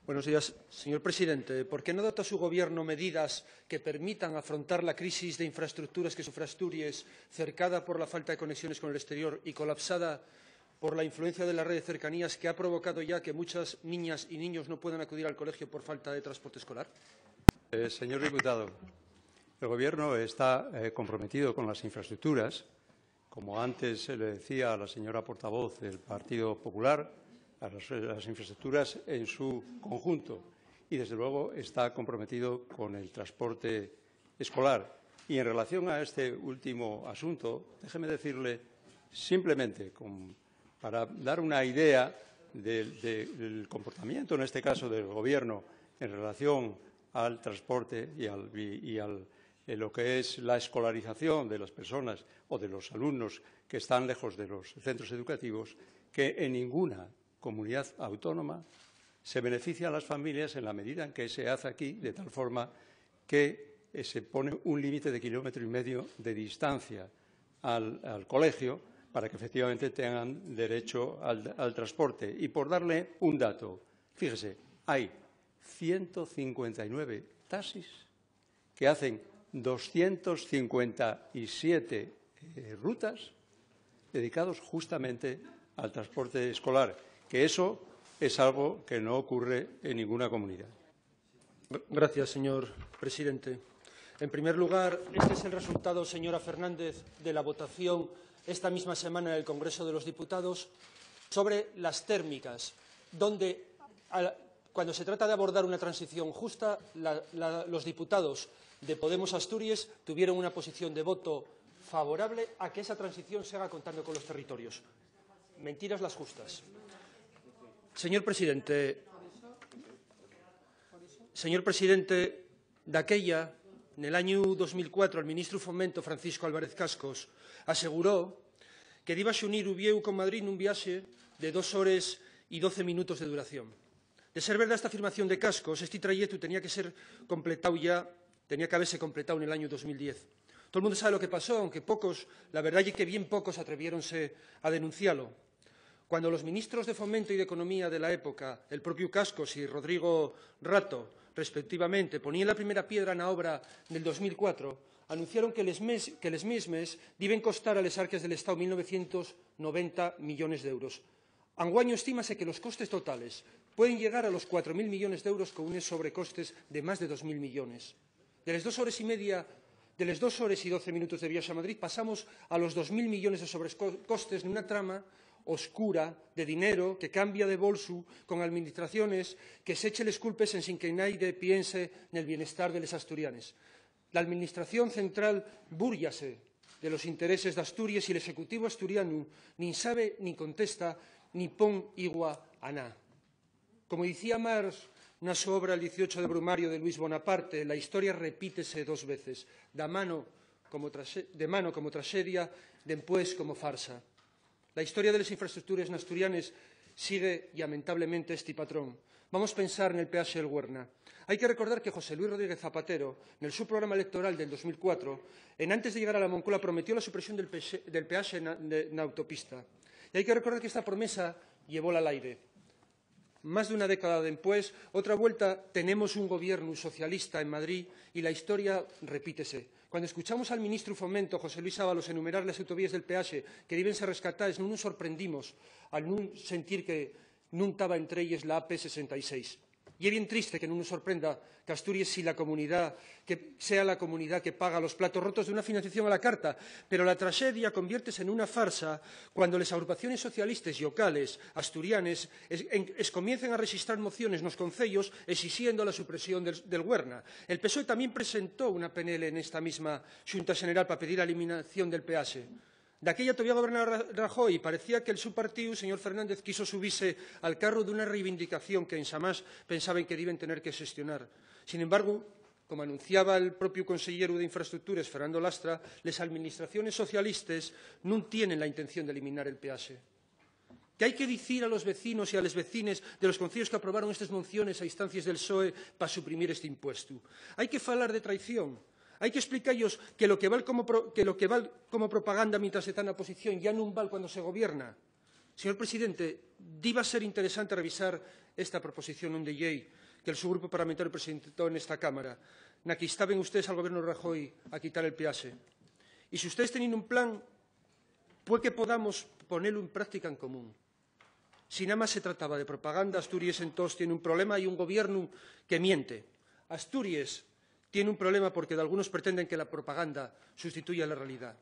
Buenos días. Señor presidente, ¿por qué no adopta su Gobierno medidas que permitan afrontar la crisis de infraestructuras que sufre Asturias, cercada por la falta de conexiones con el exterior y colapsada por la influencia de la red de cercanías, que ha provocado ya que muchas niñas y niños no puedan acudir al colegio por falta de transporte escolar? Señor diputado, el Gobierno está comprometido con las infraestructuras. Como antes se le decía a la señora portavoz del Partido Popular, a las infraestructuras en su conjunto y, desde luego, está comprometido con el transporte escolar. Y en relación a este último asunto, déjeme decirle simplemente, para dar una idea del comportamiento, en este caso del Gobierno, en relación al transporte y lo que es la escolarización de las personas o de los alumnos que están lejos de los centros educativos, que en ninguna comunidad autónoma se beneficia a las familias en la medida en que se hace aquí, de tal forma que se pone un límite de 1,5 kilómetros de distancia al colegio para que efectivamente tengan derecho al transporte. Y por darle un dato, fíjese, hay 159 taxis que hacen 257 rutas dedicados justamente al transporte escolar, que eso es algo que no ocurre en ninguna comunidad. Gracias, señor presidente. En primer lugar, este es el resultado, señora Fernández, de la votación esta misma semana en el Congreso de los Diputados sobre las térmicas, donde, cuando se trata de abordar una transición justa, los diputados de Podemos Asturias tuvieron una posición de voto favorable a que esa transición se haga contando con los territorios. Mentiras las justas. Señor presidente, daquella, en el año 2004, el ministro de Fomento, Francisco Álvarez Cascos, aseguró que iba a unir Ubieu con Madrid en un viaje de 2 horas y 12 minutos de duración. De ser verdad esta afirmación de Cascos, este trayecto tenía que haberse completado en el año 2010. Todo el mundo sabe lo que pasó, aunque pocos, la verdad es que bien pocos atreviéronse a denunciarlo. Cuando los ministros de Fomento y de Economía de la época, el propio Cascos y Rodrigo Rato, respectivamente, ponían la primera piedra en la obra del 2004, anunciaron que les mismes deben costar a les arques del Estado 1.990 millones d'euros. Anguaño estímase que los costes totales pueden llegar a los 4.000 millones d'euros con unos sobrecostes de más de 2.000 millones. De las 2 horas y 12 minutos de viaje a Madrid pasamos a los 2.000 millones de sobrecostes en una trama oscura de dinero que cambia de bolso con administraciones que se echen les culpes sin que nadie piense en el bienestar de los asturianes. La administración central búrllase de los intereses de Asturias y el Ejecutivo asturiano ni sabe ni contesta ni pon igua a nada. Como decía Marx na súa obra El 18 de Brumario de Luis Bonaparte, la historia repítese 2 veces, de mano como traxedia, después como farsa. La historia de las infraestructuras asturianas sigue lamentablemente este patrón. Vamos a pensar en el peaje del Huerna. Hay que recordar que José Luis Rodríguez Zapatero, en su programa electoral del 2004, antes de llegar a la Moncloa, prometió la supresión del peaje en la autopista. Y hay que recordar que esta promesa llevó al aire. Más de una década después, otra vuelta, tenemos un gobierno socialista en Madrid y la historia repítese. Cuando escuchamos al ministro de Fomento, José Luis Ábalos, enumerar las autovías del peaje que deben ser rescatadas, non nos sorprendimos al non sentir que non estaba entre ellas la AP66. Y es bien triste que no nos sorprenda que Asturias sea la comunidad que paga los platos rotos de una financiación a la carta, pero la tragedia conviértese en una farsa cuando las agrupaciones socialistas locales asturianes comiencen a registrar mociones en los concellos exigiendo la supresión del Huerna. El PSOE también presentó una PNL en esta misma Xunta General para pedir la eliminación del peaje. De aquella todavía gobernaba Rajoy y parecía que el su partido, señor Fernández, quiso subirse al carro de una reivindicación que en jamás pensaban que deben tener que gestionar. Sin embargo, como anunciaba el propio consejero de Infraestructuras, Fernando Lastra, las administraciones socialistas no tienen la intención de eliminar el peaje. ¿Qué hay que decir a los vecinos y a las vecinas de los concellos que aprobaron estas mociones a instancias del PSOE para suprimir este impuesto? Hay que falar de traición. Hay que explicarles que lo que val como propaganda mientras está en la oposición ya no val cuando se gobierna. Señor presidente, diva ser interesante revisar esta proposición non de lei que el seu grupo parlamentario presentou nesta Cámara, na que instaban ustedes al Gobierno de Rajoy a quitar el peaxe. E se ustedes teñen un plan, puede que podamos ponerlo en práctica en común. Si nada más se trataba de propaganda, Asturias entonces tiene un problema y un Gobierno que miente. Asturias tiene un problema porque algunos pretenden que la propaganda sustituya la realidad.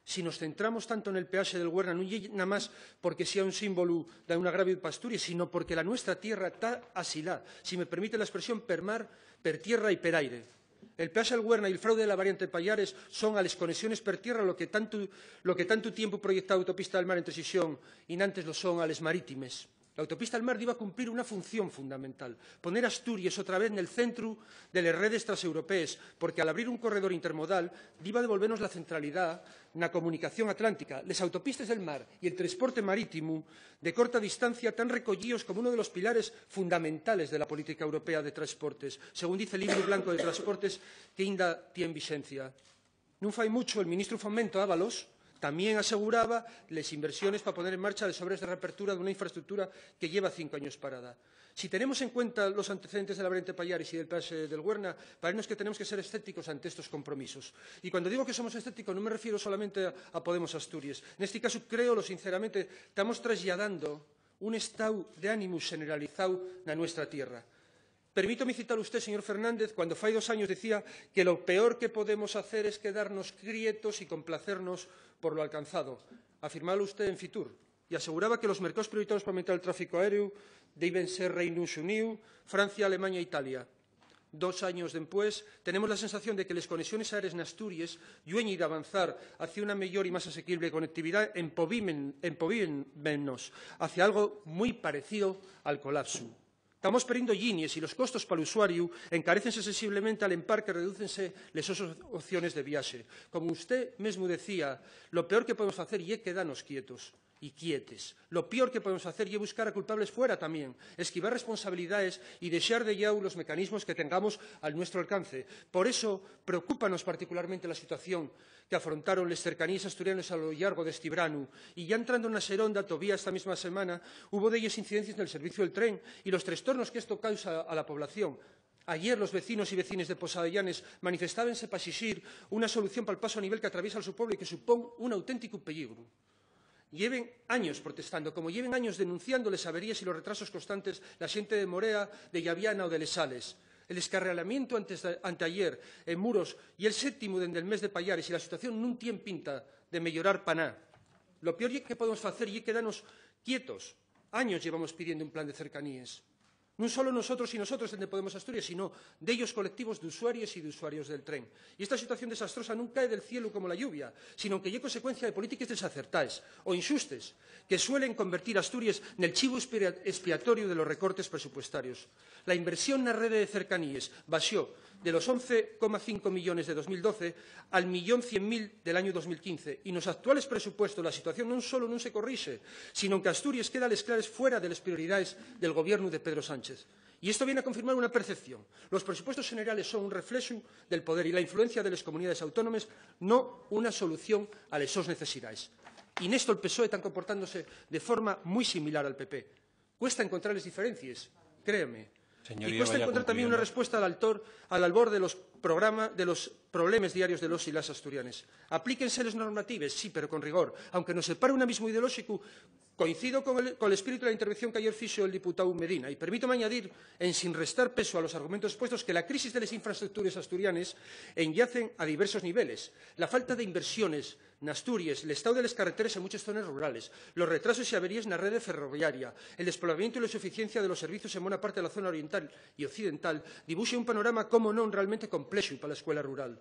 Si nos centramos tanto en el peaxe del Huerna, non é nada máis porque sea un símbolo de un agravio para Asturias, sino porque la nuestra tierra está asilá, si me permite la expresión, per mar, per tierra y per aire. El peaxe del Huerna y el fraude de la variante Pallares son a las conexiones per tierra lo que tanto tiempo proyectado Autopista del Mar entre Xixón y Nantes lo son a les marítimes. La Autopista del Mar iba a cumplir una función fundamental, poner Asturias otra vez en el centro de las redes transeuropeas, porque al abrir un corredor intermodal iba a devolvernos la centralidad na comunicación atlántica. Les autopistas del mar y el transporte marítimo de corta distancia están recollidos como uno de los pilares fundamentales de la política europea de transportes, según dice el Libro Blanco de Transportes que ainda tiene vigencia. Non fai mucho el ministro Fomento, Ábalos, también aseguraba las inversiones para poner en marcha las obras de reapertura de una infraestructura que lleva 5 años parada. Si tenemos en cuenta los antecedentes de la variante Pallares y del peaxe del Huerna, parece que tenemos que ser escépticos ante estos compromisos. Y cuando digo que somos escépticos no me refiero solamente a Podemos Asturias. En este caso creo, sinceramente, estamos trasladando un estado de ánimo generalizado en nuestra tierra. Permítame citar a usted, señor Fernández, cuando fai 2 años decía que lo peor que podemos hacer es quedarnos quietos y complacernos por lo alcanzado. Afirmalo usted en Fitur y aseguraba que los mercados prioritarios para aumentar el tráfico aéreo deben ser Reino Unido, Francia, Alemania e Italia. 2 años después, tenemos la sensación de que las conexiones aéreas en Asturias llueñen ir a avanzar hacia una mejor y más asequible conectividad menos hacia algo muy parecido al colapso. Estamos perdiendo líneas y los costos para el usuario encarecense sensiblemente al empar que redúcense las opciones de viaje. Como usted mismo decía, lo peor que podemos hacer es quedarnos quietos y quietes. Lo peor que podemos hacer es buscar a culpables fuera también, esquivar responsabilidades y dejar de lado los mecanismos que tengamos a nuestro alcance. Por eso, preocúpanos particularmente la situación que afrontaron las cercanías asturianas a lo largo de este verano. Y ya entrando en la Seronda, todavía esta misma semana, hubo de ellas incidencias en el servicio del tren y los trastornos que esto causa a la población. Ayer los vecinos y vecinas de Posadellanes manifestábanse para exigir una solución para el paso a nivel que atraviesa su pueblo y que supone un auténtico peligro. Lleven años protestando, como lleven años denunciando las averías y los retrasos constantes la xente de Morea, de Llaviana o de Les Sales. El descarrilamiento anteayer en Muros y el 7º dende el mes de Pallares y la situación non tiene pinta de mellorar pa nada. Lo peor que podemos facer é quedarnos quietos. Años llevamos pidiendo un plan de cercanías. No solo nosotros y nosotros desde Podemos Asturias, sino de ellos colectivos de usuarios y de usuarios del tren. Y esta situación desastrosa non cae del cielo como la lluvia, sino que é consecuencia de políticas desacertadas o injustas que suelen convertir a Asturias en el chivo expiatorio de los recortes presupuestarios. La inversión en la red de cercanías bajó de los 11,5 millones de 2012 al 1.100.000 del año 2015. Y en los actuales presupuestos la situación non solo non se corrige, sino que Asturias queda a les clares fuera de las prioridades del gobierno de Pedro Sánchez. Y esto viene a confirmar una percepción. Los presupuestos generales son un reflejo del poder y la influencia de las comunidades autónomas, no una solución a las sus necesidades. Y en esto el PSOE está comportándose de forma muy similar al PP. Cuesta encontrar las diferencias, créeme. Y cuesta encontrar también una respuesta al albor de los problemas diarios de los y las asturianes. Aplíquense las normativas, sí, pero con rigor. Aunque nos separe un abismo ideológico, coincido con el espíritu de la intervención que ayer hizo el diputado Medina. Y permítame añadir, sin restar peso a los argumentos expuestos, que la crisis de las infraestructuras asturianas enyacen a diversos niveles. La falta de inversiones en Asturias, el estado de las carreteras en muchas zonas rurales, los retrasos y averías en la red ferroviaria, el despoblamiento y la insuficiencia de los servicios en buena parte de la zona oriental y occidental, dibujan un panorama, como non, realmente complejo para la escuela rural.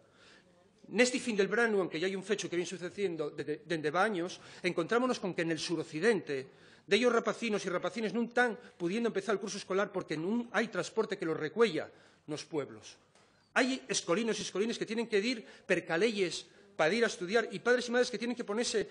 Neste fin del verano, aunque ya hay un fecho que viene sucediendo dende años, encontrámonos con que en el suroccidente de ellos rapacinos y rapacines non están pudiendo empezar el curso escolar porque non hai transporte que los recuella nos pueblos. Hay escolinos y escolines que tienen que ir per calelles para ir a estudiar y padres y madres que tienen que ponerse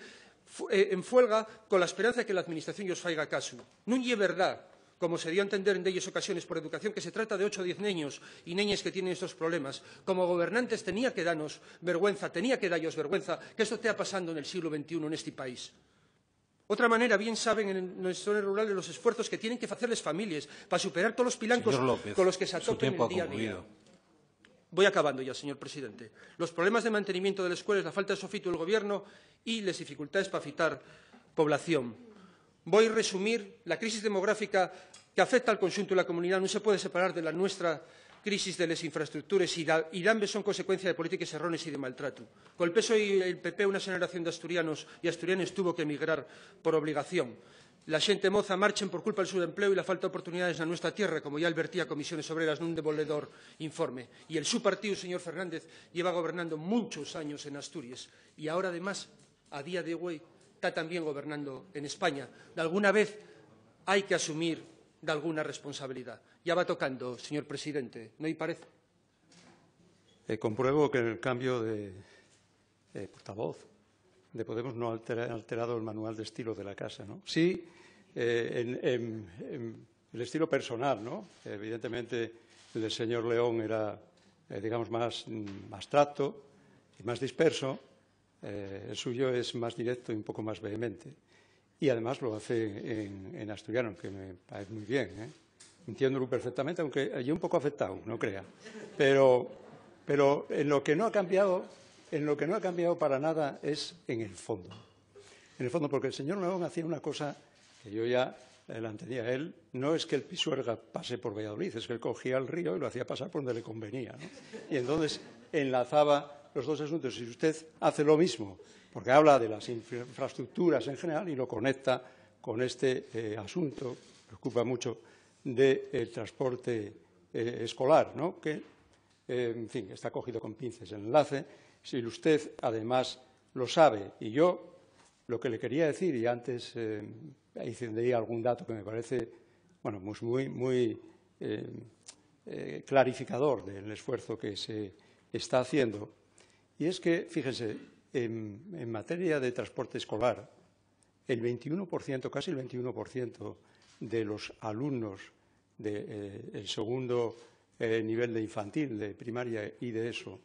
en huelga con la esperanza de que la administración os faiga caso. Non é verdad, como se dio a entender en aquellas ocasiones por educación, que se trata de 8 o 10 niños y niñas que tienen estos problemas. Como gobernantes tenía que darnos vergüenza, tenía que darnos vergüenza que esto esté pasando en el siglo XXI en este país. Otra manera, bien saben en las zonas rurales los esfuerzos que tienen que hacer las familias para superar todos los pilancos con los que se atopen el día a día. Voy acabando ya, señor presidente. Los problemas de mantenimiento de las escuelas, la falta de sofito del Gobierno y las dificultades para fitar población. Voy a resumir la crisis demográfica que afecta al conjunto de la comunidad. No se puede separar de la nuestra crisis de las infraestructuras y ambas son consecuencia de políticas erróneas y de maltrato. Con el PSOE y el PP, una generación de asturianos y asturianas tuvo que emigrar por obligación. La xente moza marchen por culpa del subempleo y la falta de oportunidades en nuestra tierra, como ya advertía Comisiones Obreras en un demoledor informe. Y el su partido, señor Fernández, lleva gobernando muchos años en Asturias y ahora, además, a día de hoy, está también gobernando en España. De alguna vez hay que asumir de alguna responsabilidad. Ya va tocando, señor presidente, ¿no le parece? Compruebo que el cambio de portavoz de Podemos no ha alterado el manual de estilo de la casa, ¿no? Sí, en el estilo personal, ¿no? Evidentemente, el del señor León era, digamos, más abstracto y más disperso. El suyo es más directo y un poco más vehemente. Y además lo hace en asturiano, que me parece muy bien, ¿eh? Entiéndolo perfectamente, aunque yo un poco afectado, no crea. Pero en lo que no ha cambiado, para nada es en el fondo. En el fondo, porque el señor León hacía una cosa que yo ya la entendía. Él no es que el Pisuerga pase por Valladolid, es que él cogía el río y lo hacía pasar por donde le convenía, ¿no? Y entonces enlazaba los dos asuntos. Si usted hace lo mismo, porque habla de las infraestructuras en general y lo conecta con este asunto, preocupa mucho, del transporte escolar, ¿no? Que, en fin, está cogido con pinzas el enlace. Si usted, además, lo sabe, y yo lo que le quería decir, y antes hice algún dato que me parece, bueno, muy clarificador del esfuerzo que se está haciendo, y es que, fíjense, en materia de transporte escolar, el 21%, casi el 21% de los alumnos del segundo nivel de infantil, de primaria y de ESO,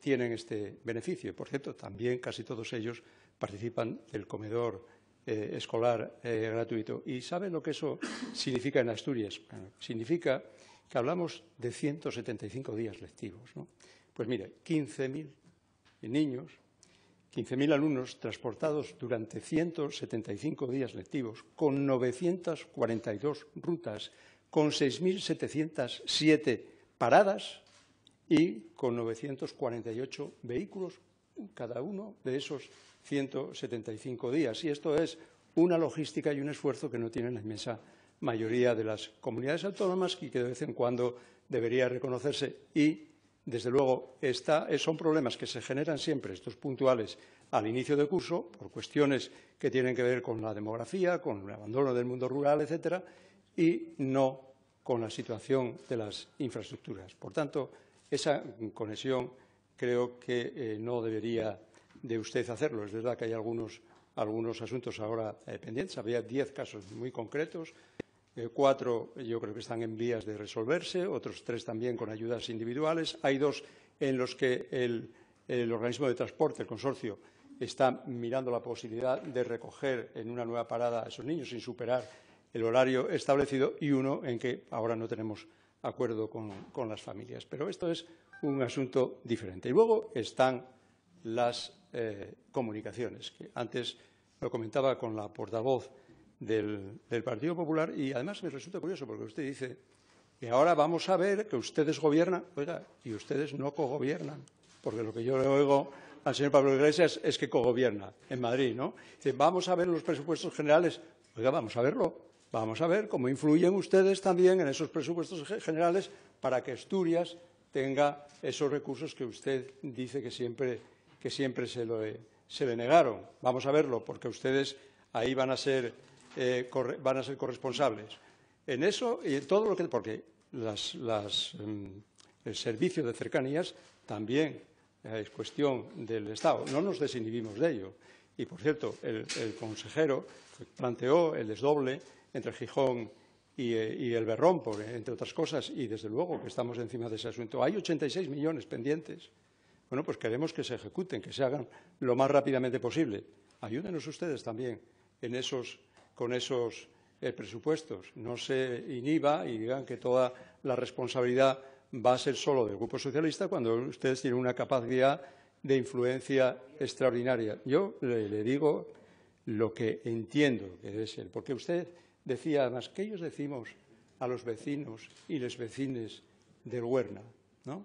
tienen este beneficio. Por cierto, también casi todos ellos participan del comedor escolar gratuito. ¿Y saben lo que eso significa en Asturias? Bueno, significa que hablamos de 175 días lectivos, ¿no? Pues mire, 15.000 niños, 15.000 alumnos transportados durante 175 días lectivos, con 942 rutas, con 6.707 paradas y con 948 vehículos cada uno de esos 175 días. Y esto es una logística y un esfuerzo que no tienen la inmensa mayoría de las comunidades autónomas y que de vez en cuando debería reconocerse. Y, desde luego, son problemas que se generan siempre, estos puntuales, al inicio de curso, por cuestiones que tienen que ver con la demografía, con el abandono del mundo rural, etcétera, y no con la situación de las infraestructuras. Por tanto, esa conexión creo que no debería de usted hacerlo. Es verdad que hay algunos asuntos ahora pendientes. Había 10 casos muy concretos. 4 yo creo que están en vías de resolverse, otros 3 también con ayudas individuales. Hay 2 en los que el organismo de transporte, el consorcio, está mirando la posibilidad de recoger en una nueva parada a esos niños sin superar el horario establecido, y 1 en que ahora no tenemos acuerdo con las familias. Pero esto es un asunto diferente. Y luego están las comunicaciones, que antes lo comentaba con la portavoz del Partido Popular, y además me resulta curioso porque usted dice que ahora vamos a ver que ustedes gobiernan. Oiga, y ustedes no cogobiernan, porque lo que yo le oigo al señor Pablo Iglesias es que cogobierna en Madrid, ¿no? Dice, vamos a ver los presupuestos generales. Oiga, vamos a verlo. Vamos a ver cómo influyen ustedes también en esos presupuestos generales para que Asturias tenga esos recursos que usted dice que siempre se le negaron. Vamos a verlo, porque ustedes ahí van a ser corresponsables. En eso y en todo lo que... Porque el servicio de cercanías también es cuestión del Estado. No nos desinhibimos de ello. Y, por cierto, el consejero planteó el desdoble entre Gijón y el Berrón, entre otras cosas, y desde luego que estamos encima de ese asunto. Hay 86 millones pendientes. Bueno, pues queremos que se ejecuten, que se hagan lo más rápidamente posible. Ayúdenos ustedes también con esos presupuestos. No se inhiba y digan que toda la responsabilidad va a ser solo del Grupo Socialista cuando ustedes tienen una capacidad de influencia extraordinaria. Yo le digo lo que entiendo que debe ser, porque usted decía además que ellos decimos a los vecinos y les vecines del Huerna, ¿no?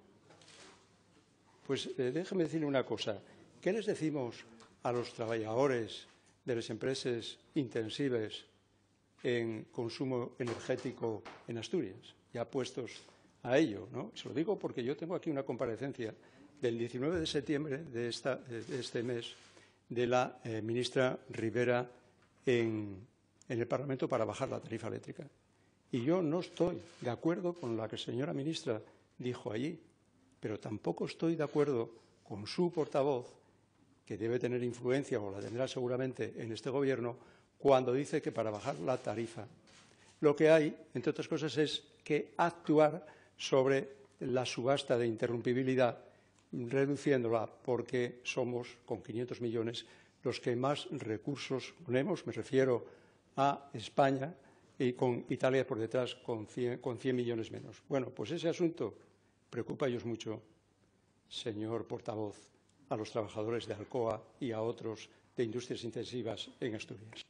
Pues déjeme decirle una cosa. ¿Qué les decimos a los trabajadores de las empresas intensivas en consumo energético en Asturias, ya puestos a ello, ¿no? Se lo digo porque yo tengo aquí una comparecencia del 19 de septiembre de este mes de la ministra Rivera en el Parlamento para bajar la tarifa eléctrica. Y yo no estoy de acuerdo con lo que la señora ministra dijo allí, pero tampoco estoy de acuerdo con su portavoz, que debe tener influencia, o la tendrá seguramente en este Gobierno, cuando dice que para bajar la tarifa lo que hay, entre otras cosas, es que actuar sobre la subasta de interrumpibilidad, reduciéndola, porque somos, con 500 millones, los que más recursos ponemos, me refiero a España, y con Italia por detrás con 100 millones menos. Bueno, pues ese asunto preocupa a ellos mucho, señor portavoz, a los trabajadores de Alcoa y a otros de industrias intensivas en Asturias.